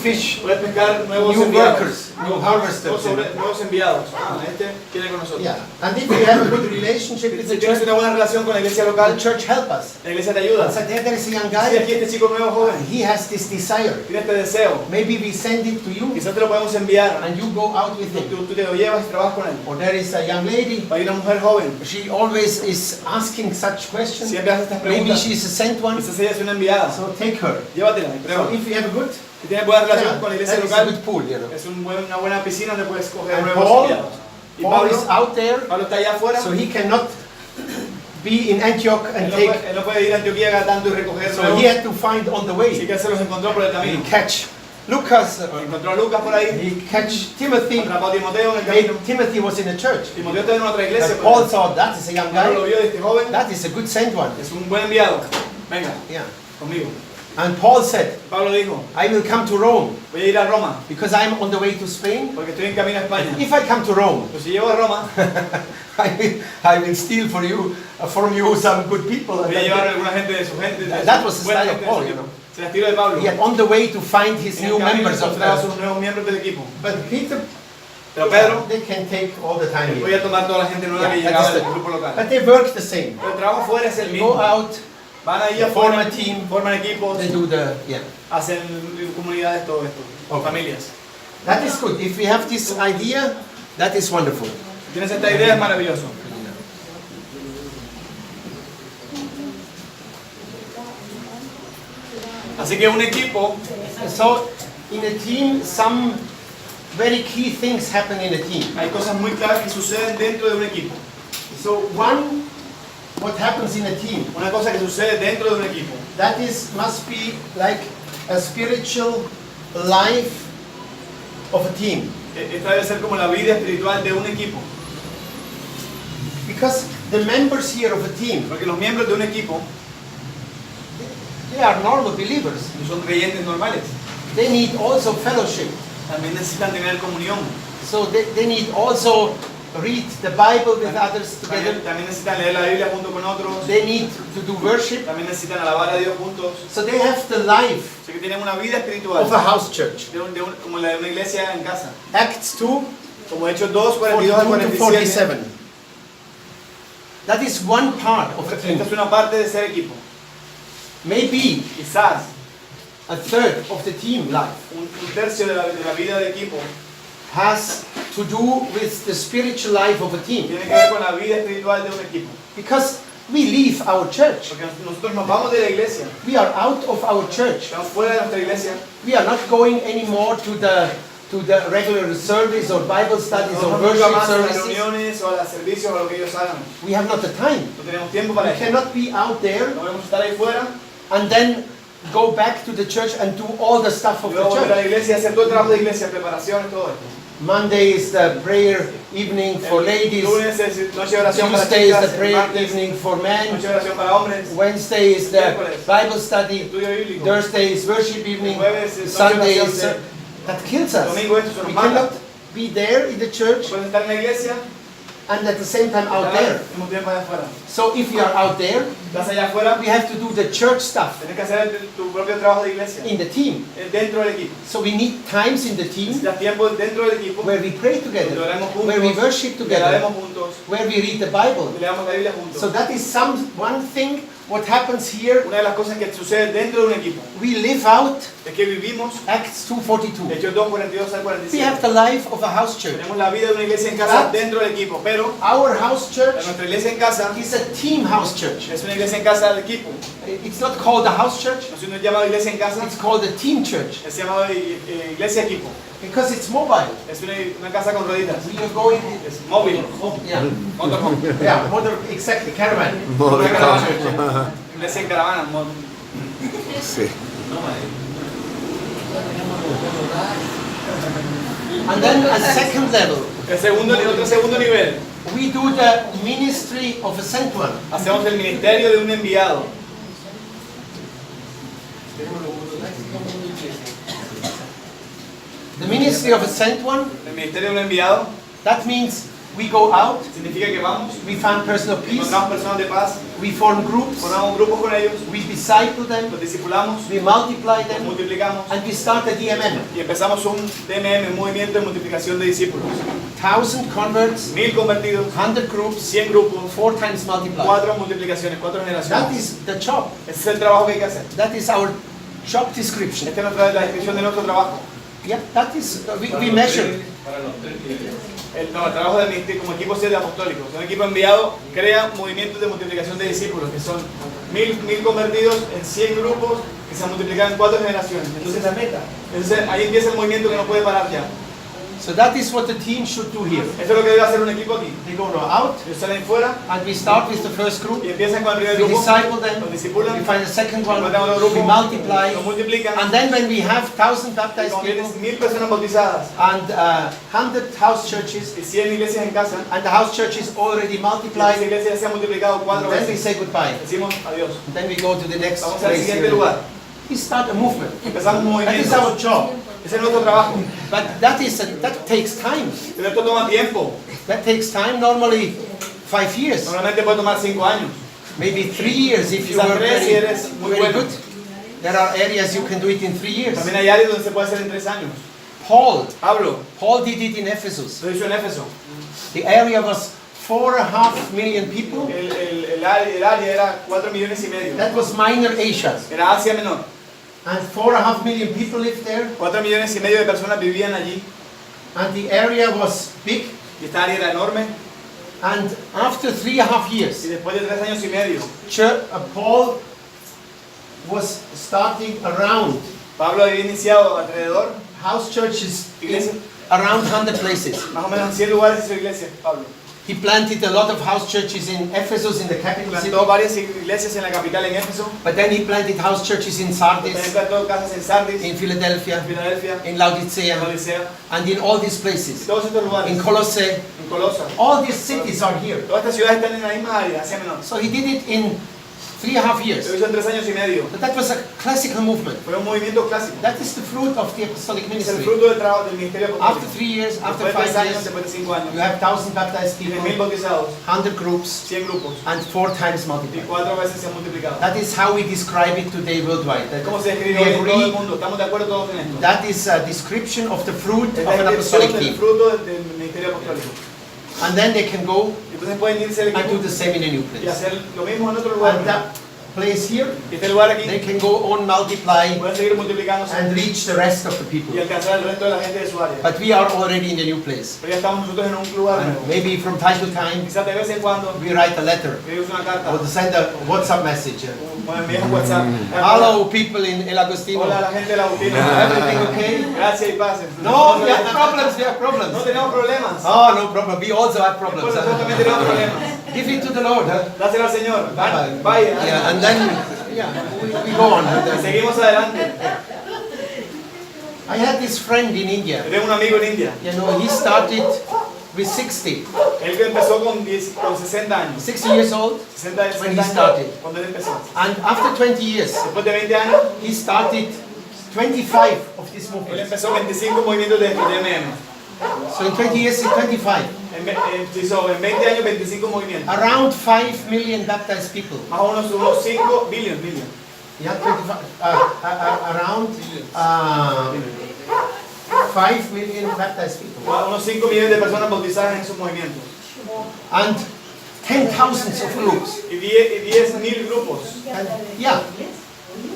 fish, puedes pescar nuevos new enviados, workers, new harvesters. nuevos enviados. Este quiere con nosotros. Yeah. And if we have a good relationship with Si the tienes church, una buena relación con la iglesia the local, church help us. la iglesia te ayuda. And so there is a young Si guy, aquí este chico nuevo joven he has this desire. tiene este deseo, Maybe we send it to you quizás te lo podemos enviar. and you go out with him. Tú te lo llevas y trabajas con él. Or there is a young lady, Hay una mujer joven, she always is asking such questions. siempre hace estas Maybe preguntas. she is a sent one. Quizás ella es una enviada. So take her. Llévatela y So prueba. if we have a good, Si tienes buena relación yeah, con la iglesia that is a local, good pool, you know. es una buena piscina donde puedes coger And nuevos Paul, enviados. Y Paul is Pablo, out there, Pablo está allá afuera. so he cannot be in Antioch and take. Él no puede ir a Antioquía tanto y recoger So nuevos. he had to find on the Así way. que se los encontró por el He camino. catch Lucas, Encontró a Lucas por ahí, he catch Timothy. atrapó a Timoteo en el Maybe camino. Timothy was in a church. Timoteo está en otra iglesia. But Paul thought that is a young Pablo lo guy. vio de este joven, That is a good sent one. es un buen enviado. Venga, Yeah. conmigo. And Paul said, Pablo dijo, I will come to Rome voy a ir a Roma, because I'm on the way to Spain. porque estoy en camino a España. If I come to Rome, Pues si llego a Roma, I will steal from you some good people. voy a llevar a alguna gente de su gente. de That su was the buena style of gente de Paul, su you equipo. know. Se la estilo de Pablo. He had on the way to find his En new el camino members of encontraba a the. sus nuevos miembros del equipo. But Peter, Pero Pedro, they can take all the time voy here. a tomar toda la gente nueva que Yeah, llegaba that is del grupo local. But they work the same. Pero el trabajo fuera es el They go mismo. out, Van ahí they form afuera, a team, forman equipos, they do the, yeah. hacen comunidades, todo esto, Okay. familias. That is good. If we have this idea, that is wonderful. Si tienes esta idea, es maravilloso. Así que un equipo, So, in a team, some very key things happen in a team. hay cosas muy claras que suceden dentro de un equipo. So, one, what happens in a team, Una cosa que sucede dentro de un equipo, that is, must be like a spiritual life of a team. esta debe ser como la vida espiritual de un equipo. Because the members here of a team, Porque los miembros de un equipo they are normal believers. no son creyentes normales, They need also fellowship. también necesitan tener comunión. So they need also read the Bible with others together. También necesitan leer la Biblia junto con otros. They need to do worship. También necesitan alabar a Dios juntos. So they have the life Así que tienen una vida espiritual of a house church. como la de una iglesia en casa. Acts 2, Como Hechos 2, 42 al 42 to 47. 47. That is one part of a Esta team. es una parte de ser equipo. Maybe Quizás a third of the team life un tercio de la vida de equipo has to do with the spiritual life of a team. tiene que ver con la vida espiritual de un equipo. Because we leave our church. Porque nosotros nos vamos de la iglesia, We are out of our church. estamos fuera de nuestra iglesia, We are not going anymore to the regular service or Bible studies or no vamos worship más a las services. reuniones o a los servicios o a lo que ellos hagan. We have not the time. No tenemos tiempo para We eso. cannot be out there No podemos estar ahí fuera and then go back to the church and do all the stuff y of luego the volver a la church. iglesia, hacer todo el trabajo de iglesia, preparaciones, todo esto. Monday is the prayer evening for ladies. Lunes es noche de oración para Tuesday is chicas, the prayer martes evening for men. noche de oración para hombres, Wednesday is the Bible study. estudio bíblico. Thursday is worship evening. Jueves es Sunday noche is de oración. that kills us. Domingo esto se nos We mata. cannot be there in the church Puedes estar en la iglesia, and at the same time out estar there. al mismo tiempo allá afuera. So if you are out there, Estás allá afuera, we have to do the church stuff tienes que hacer tu propio trabajo de iglesia in the team. dentro del equipo. So we need times in the team Necesitas tiempo dentro del equipo, where we pray donde together, oremos where we juntos, worship que together, oremos juntos, where we read the Bible. que leamos la Biblia juntos. So that is one thing what happens here. Una de las cosas que sucede dentro de un equipo We live out es que vivimos, Acts 2:42. Hechos 2, 42 al We 47. have the life of a house church. Tenemos la vida de una iglesia en casa But dentro del equipo, pero Our house church nuestra iglesia en casa is a team house church. es una iglesia en casa del equipo. It's not called a house church, No es llamado iglesia en casa, it's called a team church es llamado iglesia equipo. because it's mobile. Es una casa con rueditas. We are going, Es móvil. yeah, Motorhome. yeah, exactly, caravan. Una caravana. Iglesia en caravana. Sí. And then a second level, Otro segundo nivel. we do the ministry of a sent one. Hacemos el ministerio de un enviado. The ministry of a sent one, El ministerio de un enviado that means We go out, significa que vamos, we find personal peace, encontramos personas de paz, we form groups, formamos grupos con ellos, we disciple them, los discipulamos, we multiply los them, multiplicamos and we start a DMM. y empezamos un DMM, un movimiento de multiplicación de discípulos. 1,000 converts, 1000 convertidos, 100 groups, 100 grupos, 4 times multiplied. 4 multiplicaciones, 4 That generaciones. is the job. Ese es el trabajo que hay que hacer. That is our job description. Esta es la descripción de nuestro trabajo. Yeah, that is, we measure. El trabajo del ministerio como equipo 7 apostólico. Un equipo enviado crea movimientos de multiplicación de discípulos, que son 1000 convertidos en 100 grupos que se han multiplicado en 4 generaciones. This is a meta. Entonces ahí empieza el movimiento que no puede parar ya. So that is what the team should do here. Eso es lo que debe hacer un equipo aquí. They go now out, Ellos salen fuera and we start with the first group. y empiezan con el primer We grupo, disciple them. los discipulan, We find the second one. encuentran otro grupo, We multiply. los multiplican, And then when we have 1,000 y baptized cuando people tienes 1000 personas bautizadas and 100 house churches, y 100 iglesias en casa, and the house churches already y las multiplied, iglesias ya se han multiplicado 4 then we veces, say goodbye. decimos adiós. And then we go to the next Vamos al place. siguiente Here. lugar. We start a movement. Empezamos un That is movimiento. our job. Ese es nuestro trabajo. But that takes time. Pero esto toma tiempo. That takes time, normally 5 years, Normalmente puede tomar 5 años. maybe 3 years if you Quizás were 3 si very, eres muy very bueno. good. There are areas you can do it in 3 years. También hay áreas donde se puede hacer en 3 años. Paul did it in Ephesus. Lo hizo en Éfeso. The area was 4.5 million people. El área era 4 millones y medio. That was Minor Asia. Era Asia Menor. And 4.5 million people lived there. 4 millones y medio de personas vivían allí. And the area was big. Y esta área era enorme. And after 3.5 Y years, después de 3 años y medio, Paul was starting around Pablo había iniciado alrededor, house churches Iglesia. in around 100 places. más o menos en 100 lugares de su iglesia, Pablo. He planted a lot of house churches in Ephesus, in the capital city. Plantó varias iglesias en la capital en Éfeso. But then he planted house churches in También Sardis, plantó casas en Sardis, in en Philadelphia, Filadelfia, in en Laodicea, Odisea, and in all these places. todos estos lugares, In Colossae, en Colosa. all these cities are here. Todas estas ciudades están en la misma área, Asia Menor. So he did it in 3.5 Lo years. hizo en 3 años y medio. But that was a classical movement. Fue un movimiento clásico. That is the fruit of the apostolic Es el ministry. fruto del trabajo del ministerio After apostólico. 3 years, after Después de 3 5 años, years, después de 5 años, you have 1,000 baptized tienes people, 1000 bautizados, 100 groups, 100 grupos, and 4 times y multiplied. 4 veces se han multiplicado. That is how we describe it today worldwide. That ¿Cómo se describe we hoy en todo el agree mundo? ¿Estamos de acuerdo todos en esto? that is a description of the fruit Es of la an descripción apostolic del team. fruto del ministerio apostólico. And then they can go Entonces pueden irse al and do equipo the same in a new y place. hacer lo mismo en otro lugar. And that place here, Y este lugar aquí, they can go on multiply pueden seguir multiplicándose and reach the rest of the y people. alcanzar al resto de la gente de su área. But we are already in a new place. Pero ya estamos nosotros en un lugar nuevo. And maybe from time to time, Quizás de vez en cuando we write a letter escribimos una carta or to send a WhatsApp message. o enviamos un WhatsApp. Hello, people in El Agostino. Hola a la gente de la Agustina. Everything okay? Gracias y paz. No, we have problems. We have problems. No tenemos problemas. Oh, no problem. We also have problems. Nosotros también tenemos problemas. Give it to the Lord. Dáselo al Señor. Bye. Vaya. Yeah, and then we go on. Y seguimos adelante. I had this friend in India. Tengo un amigo en India. You know, he started with 60. Él que empezó con 60 años. 60 years old. 60 When he años started. cuando él empezó. And after 20 years, Después de 20 años, he started 25 of this él movement. empezó 25 movimientos de MM. So in 20 years, it's 25. Hizo en 20 años 25 movimientos. Around 5 million baptized people. Más o menos unos 5 billion. Yeah, 25, around 5 million baptized people. Unos 5 millones de personas bautizadas en esos movimientos. And 10,000s of groups. Y 10.000 grupos. And yeah,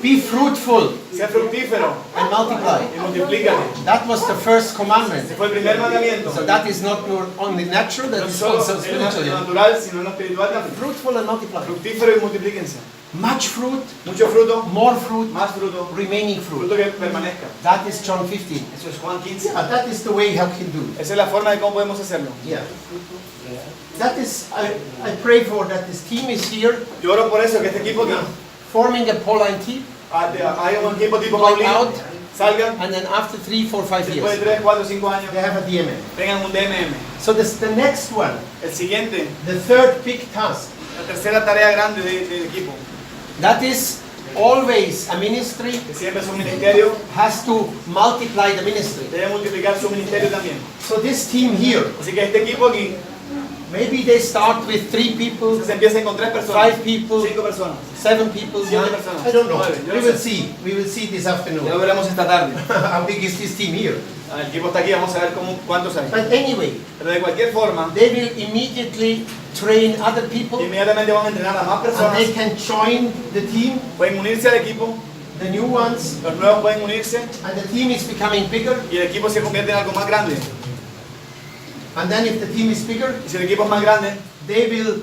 be fruitful Sea fructífero and multiply. y multiplícate. That was the first commandment. Ese fue el primer mandamiento. So that is not only natural, that No is solo also en spiritual. lo natural, sino en lo espiritual también. Fruitful and multiply. Fructífero y multiplíquense. Much fruit, Mucho fruto, more fruit, más fruto, remaining fruit. fruto que permanezca. That is John 15. Eso es Juan 15. That is the way how can do it. Esa es la forma de cómo podemos hacerlo. Yeah. That is, I pray for that this team is here, Yo oro por eso, que este equipo aquí, forming a Pauline team, hay un equipo tipo going Paulino, out, salgan, and then after 3, 4, 5 después de years, 3, 4, 5 años, they have a DMM. tengan un DMM. So this, the next one, El siguiente, the third big task, la tercera tarea grande del equipo, that is always a ministry que siempre es un ministerio, has to multiply the ministry. debe multiplicar su ministerio también. So this team here, Así que este equipo aquí Maybe they start with 3 people, Entonces empiecen con 3 personas, 5 people, 5 personas. 7 people, 7 9. personas. I don't know. 9, yo We no will sé. see. We will see this Ya lo afternoon. veremos esta tarde. How big is this team here? El equipo está aquí, vamos a ver cuántos hay. But anyway, Pero de cualquier forma, they will immediately train other people, inmediatamente van a entrenar a más and personas. they can join the team, Pueden unirse al equipo, the new ones, los nuevos pueden unirse and the team is becoming bigger. y el equipo se convierte en algo más grande. And then if the team is bigger, Y si el equipo es más grande, they will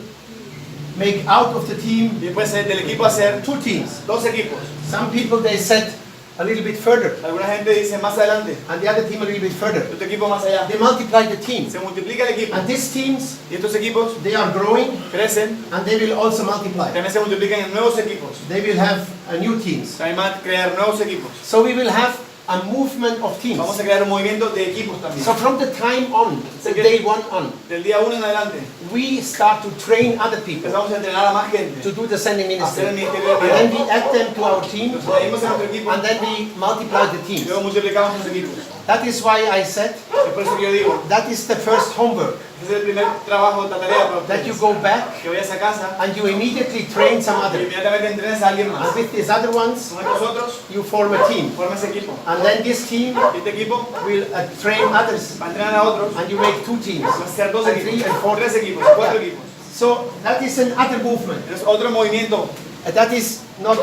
make out of the team y después del equipo hacer 2 teams. 2 equipos. Some people they set a little bit further, Alguna gente dice más adelante, and the other team a little bit further. otro equipo más allá. They multiply the teams. Se multiplica el equipo And these teams, y estos equipos they are growing, crecen, and they will also multiply. también se multiplican en nuevos equipos. They will have new teams. También van a crear nuevos equipos. So we will have a movement of teams. Vamos a crear un movimiento de equipos también. So from the time on, the day 1 on, Del día 1 en adelante we start to train other people empezamos a entrenar a más gente, to do the sending a hacer el ministry. ministerio de And then enviado. we add them to our team, Los añadimos en nuestro equipo and then we multiply the y teams. luego multiplicamos los equipos. That is why I said Es por eso que yo digo, that is the first homework, este es el primer trabajo, la tarea para that you ustedes. go back Que vayas a casa and you immediately train some y other. inmediatamente entrenes a alguien más. And with these other ones, Con estos otros, you form a team. forma ese equipo. And then this team Y este equipo will train others, va a entrenar a otros, and you make 2 teams. va a ser 2 And 3 equipos, and 4. 3 equipos, 4 equipos. So that is another movement. Es otro movimiento, That is not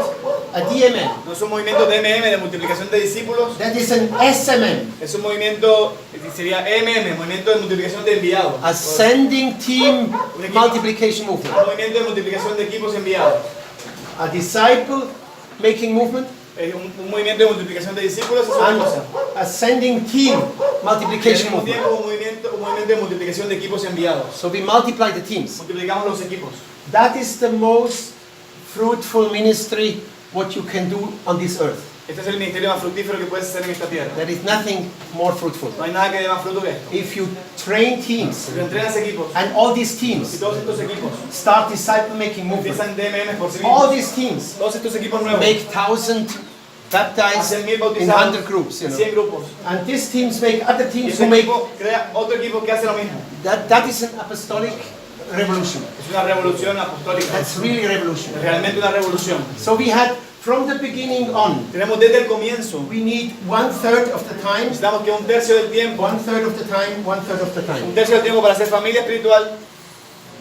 a DMN. no es un movimiento de MM, de multiplicación de discípulos, That is an SMN, es un movimiento, sería MM, movimiento de multiplicación de enviados. ascending team multiplication Un movement. movimiento de multiplicación de equipos enviados. A disciple making movement Es un movimiento de multiplicación de discípulos es una and cosa. ascending team Y al multiplication mismo movement. tiempo un movimiento de multiplicación de equipos enviados. So we multiply the teams. Multiplicamos los equipos. That is the most fruitful ministry what you can do on this earth. Este es el ministerio más fructífero que puedes hacer en esta tierra. There is nothing more fruitful. No hay nada que dé más fruto que esto. If you train teams Si tú entrenas equipos and all these y teams todos estos equipos start disciple making movement, empiezan DMM por sí all mismos, these teams todos estos equipos nuevos make 1,000 baptized hacen 1000 in bautizados 100 groups, you en know. 100 grupos. And these teams make other Y teams ese who make equipo crea otro equipo que hace lo mismo. that is an apostolic revolution. Es una revolución apostólica. That's really a revolution. Es realmente una revolución. So we had from the beginning on, Tenemos desde el comienzo, we need 1/3 of the time, necesitamos que un tercio del tiempo, 1/3 of the time, 1/3 of the un time. tercio del tiempo para hacer familia espiritual,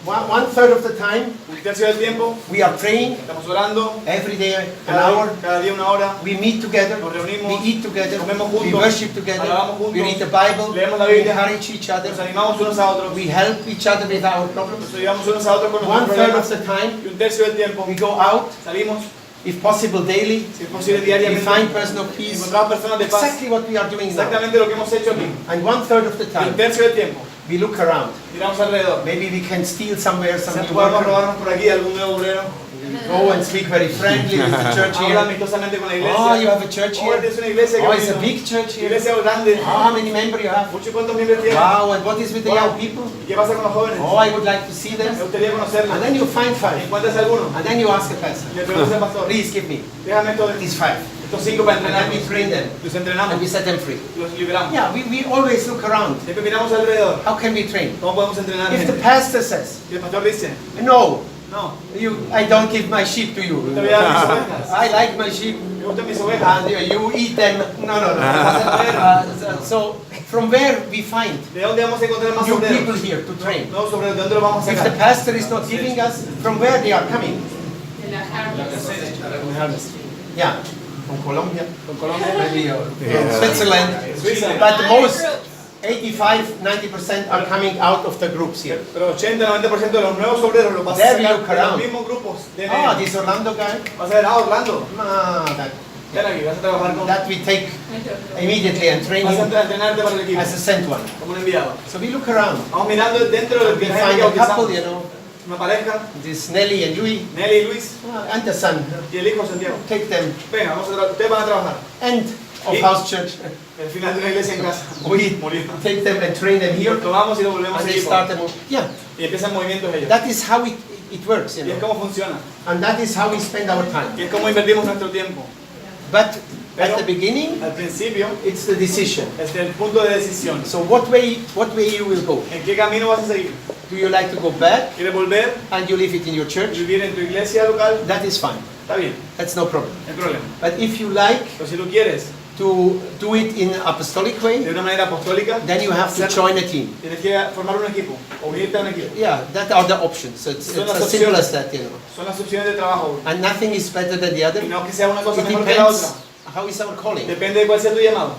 1/3 of the time un tercio del tiempo we are praying estamos orando, every day an hour. cada día una hora, We meet together, Nos reunimos, we eat together, comemos we juntos, worship together, alabamos juntos, we read the Bible, leemos la we Biblia, encourage each other, nos animamos unos a otros, we help each other with our problems. nos ayudamos unos a otros con nuestros 1/3 of problemas the time y un tercio del tiempo we go out, salimos, if possible daily, si es posible we diariamente, find personal peace. encontramos personas de paz, Exactly what we are doing now. exactamente lo que hemos hecho aquí. And 1/3 of the Y un time tercio del tiempo we look around. miramos alrededor. Maybe we can steal somewhere some Si new podemos worker. robarnos por aquí algún nuevo obrero, Go and speak very friendly with the church habla here. amistosamente con la iglesia. Oh, you have a church Oh, here? tienes una iglesia que Oh, it's a bonito. big church here. Iglesia grande. Oh, how many members you have? Muchos cuantos miembros tienen. Wow, and what is with the Wow. young people? ¿Y qué pasa con los jóvenes? Oh, I would like to see Me them. gustaría conocerlos. And then you find 5. ¿Encuentras alguno? And then you ask the pastor, Le preguntas al pastor, please give me déjame these 5. estos 5 para And then we entrenarlos. train them. Los And entrenamos, we set them free. los liberamos. Yeah, we always look around. Siempre miramos alrededor. How can we train? ¿Cómo podemos entrenar If the gente? pastor says, Y el pastor dice, no, no, I don't give my sheep to you. te voy a dar mis ovejas. I like my sheep. Me gustan mis ovejas. And you eat them. No, no, no. So from where we find ¿De dónde vamos a encontrar más new people obreros? here to train? No, sobre de dónde lo vamos a If the sacar. pastor is not giving us, from where they are coming? Yeah, from Colombia, Con Colombia, maybe from Yeah. Switzerland. Suiza. But most 85-90% are coming out of the groups here. Pero 80-90% de los nuevos obreros los vas a There we sacar look de los around. mismos grupos de Ah, enero. this Orlando guy. Vas a ver, Orlando, That, ven aquí, vas a trabajar con... that we take immediately and train Vas a him entrenarte para el equipo, as a sent one. como un enviado. So we look around. Vamos mirando dentro del We que find a couple, bautizamos. you know, Una pareja, this Nelly and Louis, Nelly y Luis, and the son. y el hijo Santiago. Take them. Venga, ustedes van a trabajar. End of Y- house church. El final de una iglesia en casa. We Murió. take them and train them Y here, los tomamos y los volvemos and a they equipo. start them. Yeah, Y empiezan movimientos ellos. that is how it works, you Y es know, como funciona. and that is how we spend our time. Y es como invertimos nuestro tiempo. But Pero- at the beginning, Al principio, it's the decision. es el punto de decisión. So what way you will go? ¿En qué camino vas a seguir? Do you like to go back ¿Quieres volver and you leave it in your y church? vivir en tu iglesia local? That is fine. Está bien, That's no problem. no hay problema. But if you like Pero si tú quieres to do it in apostolic de way, una manera apostólica, then you have to join a team. tienes que formar un equipo o unirte a un equipo. Yeah, that are the options. It's Son las as simple opciones. as that, you know. Son las opciones de trabajo. And nothing is better than the other. Y no que sea una cosa It mejor que la otra. depends how is our calling. Depende de cuál sea tu llamado.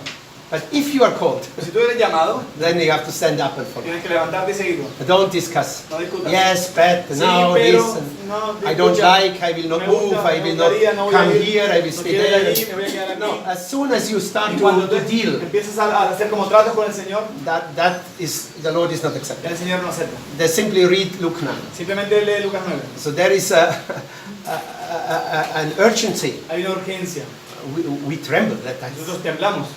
But if you are called, Pero si tú eres llamado, then you have to stand up and follow. tienes que levantarte y seguirlo. Don't discuss. No discutas. Yes, but Sí, no, pero this. And no, I don't escucha, like, I will not me move, gusta, I me will not gustaría, no voy a come ir, here, I will no stay quiero ir there. ahí, me voy a quedar aquí. No, as soon as you start Y cuando to tú deal, empiezas a hacer como tratos con el Señor, that is, the Lord is not accepting. el Señor no acepta. They simply read Luke 9. Simplemente lee Lucas 9. So there is an urgency. Hay una urgencia. We tremble that time. Nosotros temblamos.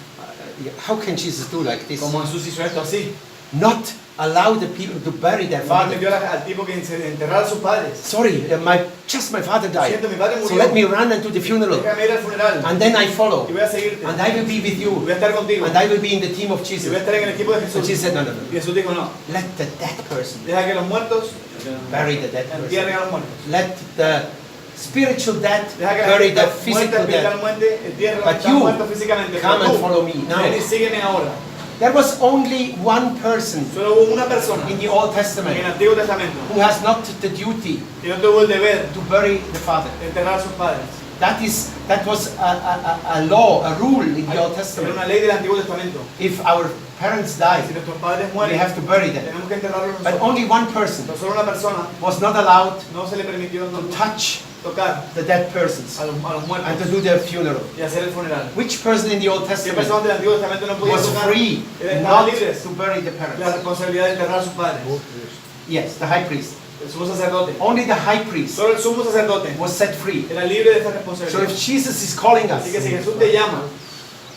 How can Jesus do like this? Como Jesús hizo esto así. Not allow the people to bury their No father. permitió al tipo que enterrara a sus padres. Sorry, my father died. Siento, mi padre So murió. let me run and do the funeral. Déjame ir al funeral. And then I follow. Y voy a seguirte. And I will be with Y you. voy a estar contigo. And I will be in the team of Y Jesus. voy a estar en el equipo de So Jesús. Jesus said, no. Y Jesús dijo no. Let the dead person Deja que los muertos bury the dead entierren person. a los muertos. Let the spiritual dead Deja que bury the la muerte physical dead. espiritualmente entierren a los But que están you muertos físicamente. come Pero and tú, follow me now. ven y sígueme ahora. There was only one person Solo hubo una persona in the Old en el Testament Antiguo Testamento who has not the duty que no tuvo el deber to bury the father. de enterrar a sus padres. That was a law, a rule in the Old Era Testament. una ley del Antiguo Testamento. If our parents die, Si nuestros padres we mueren, have to bury them. tenemos que enterrarlos But nosotros. only one person Pero solo una persona was not allowed no se le permitió to touch tocar the dead persons a los and to muertos do their funeral. y hacer el funeral. Which person in the Old ¿Qué Testament personas del Antiguo Testamento no podían was tocar? free Estaban not libres to bury the la parents? responsabilidad de enterrar a sus padres. Yes, the high priest. El sumo sacerdote. Only the high priest Solo el sumo sacerdote was set free. era libre de esta So responsabilidad. if Jesus is calling us Así que si Jesús te llama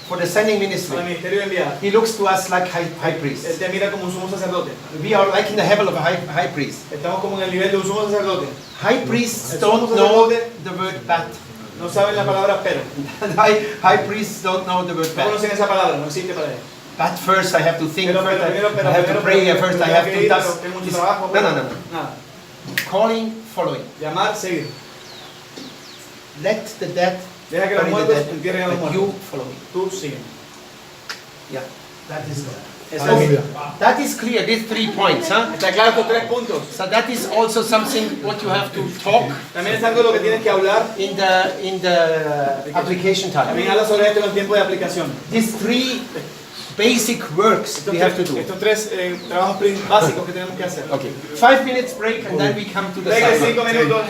for the sending para el ministry, ministerio de enviar, he looks to us like high Él priests. te mira como un sumo sacerdote. We are like in the level of a high priest. Estamos como en el nivel de un sumo sacerdote. High priests don't know the word but. No saben la palabra pero. High priests don't know the word No but. conocen esa palabra, no existe para ellos. But first I have to think, Pero, first pero, I have to pray, first I have to ir, pero do tengo mucho this. trabajo. No. Nada. Calling, following. Llamar, seguir. Let the dead Deja que los bury the muertos dead, entierren a los but muertos. you follow me. Tú sigue. Yeah, that is good. Okay. That is clear, these 3 points, huh? Está claro estos 3 puntos. So that is also something what you have to talk También es algo de lo que tienes que hablar. in the application También time. habla sobre esto en el tiempo de aplicación. These 3 basic works we have to do. Estos 3 trabajos básicos que tenemos que hacer. Okay, 5 minutes break and then we come to the Venga, sermon. 5 minutos.